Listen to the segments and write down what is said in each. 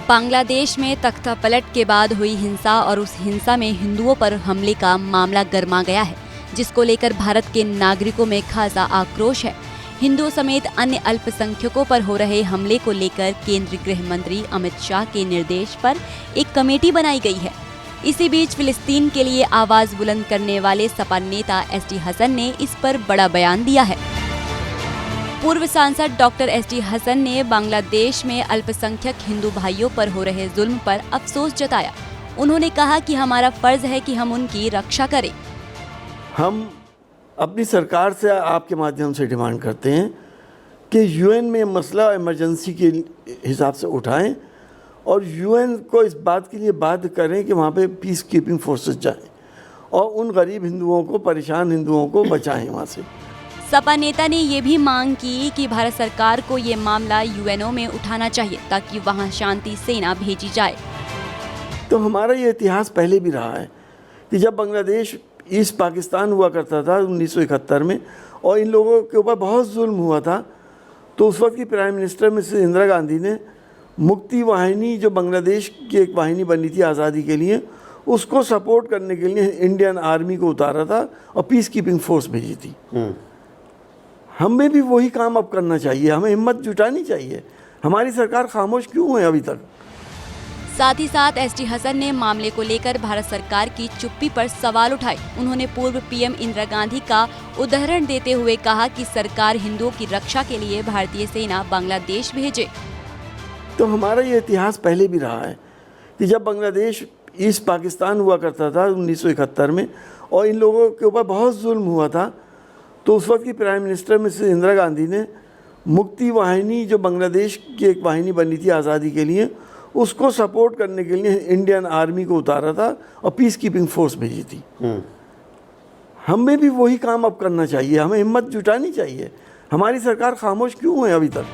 बांग्लादेश में तख्ता पलट के बाद हुई हिंसा और उस हिंसा में हिंदुओं पर हमले का मामला गर्मा गया है, जिसको लेकर भारत के नागरिकों में खासा आक्रोश है। हिंदुओं समेत अन्य अल्पसंख्यकों पर हो रहे हमले को लेकर केंद्रीय गृह मंत्री अमित शाह के निर्देश पर एक कमेटी बनाई गई है। इसी बीच फिलिस्तीन के लिए आवाज बुलंद करने वाले सपा नेता एसटी हसन ने इस पर बड़ा बयान दिया है। पूर्व सांसद डॉक्टर एसटी हसन ने बांग्लादेश में अल्पसंख्यक हिंदू भाइयों पर हो रहे जुल्म पर अफसोस जताया। उन्होंने कहा कि हमारा फर्ज है कि हम उनकी रक्षा करें। हम अपनी सरकार से आपके माध्यम से डिमांड करते हैं कि यूएन में मसला इमरजेंसी के हिसाब से उठाएं और यूएन को इस बात के लिए बाध्य करें कि वहाँ पे पीस कीपिंग फोर्सेस जाएं और उन गरीब हिंदुओं को, परेशान हिंदुओं को बचाएं वहाँ से। सपा नेता ने ये भी मांग की कि भारत सरकार को ये मामला यूएनओ में उठाना चाहिए ताकि वहाँ शांति सेना भेजी जाए। तो हमारा ये इतिहास पहले भी रहा है कि जब बांग्लादेश ईस्ट पाकिस्तान हुआ करता था 1971 में और इन लोगों के ऊपर बहुत जुल्म हुआ था, तो उस वक्त की prime minister Mrs Indira Gandhi ने मुक्ति वाहिनी, जो बांग्लादेश की एक वाहिनी बनी थी आज़ादी के लिए, उसको सपोर्ट करने के लिए इंडियन आर्मी को उतारा था और पीस कीपिंग फोर्स भेजी थी। हमें भी वही काम अब करना चाहिए, हमें हिम्मत जुटानी चाहिए। हमारी सरकार खामोश क्यों है अभी तक? साथ ही साथ एसटी हसन ने मामले को लेकर भारत सरकार की चुप्पी पर सवाल उठाए। उन्होंने पूर्व पीएम इंदिरा गांधी का उदाहरण देते हुए कहा कि सरकार हिंदुओं की रक्षा के लिए भारतीय सेना बांग्लादेश भेजे। तो हमारा ये इतिहास पहले भी रहा है कि जब बांग्लादेश ईस्ट पाकिस्तान हुआ करता था 1971 में और इन लोगों के ऊपर बहुत जुल्म हुआ था, तो उस वक्त की prime minister Mrs Indira Gandhi ने मुक्ति वाहिनी, जो बांग्लादेश की एक वाहिनी बनी थी आज़ादी के लिए, उसको सपोर्ट करने के लिए इंडियन आर्मी को उतारा था और पीस कीपिंग फोर्स भेजी थी। हमें भी वही काम अब करना चाहिए, हमें हिम्मत जुटानी चाहिए। हमारी सरकार खामोश क्यों है अभी तक?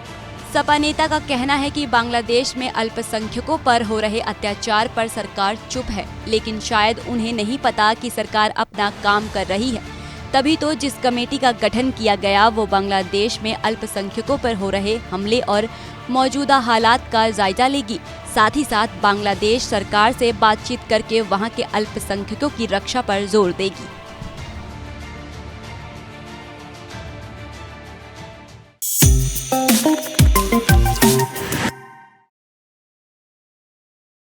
सपा नेता का कहना है कि बांग्लादेश में अल्पसंख्यकों पर हो रहे अत्याचार पर सरकार चुप है, लेकिन शायद उन्हें नहीं पता कि सरकार अपना काम कर रही है। तभी तो जिस कमेटी का गठन किया गया वो बांग्लादेश में अल्पसंख्यकों पर हो रहे हमले और मौजूदा हालात का जायजा लेगी। साथ ही साथ बांग्लादेश सरकार से बातचीत करके वहां के अल्पसंख्यकों की रक्षा पर जोर देगी।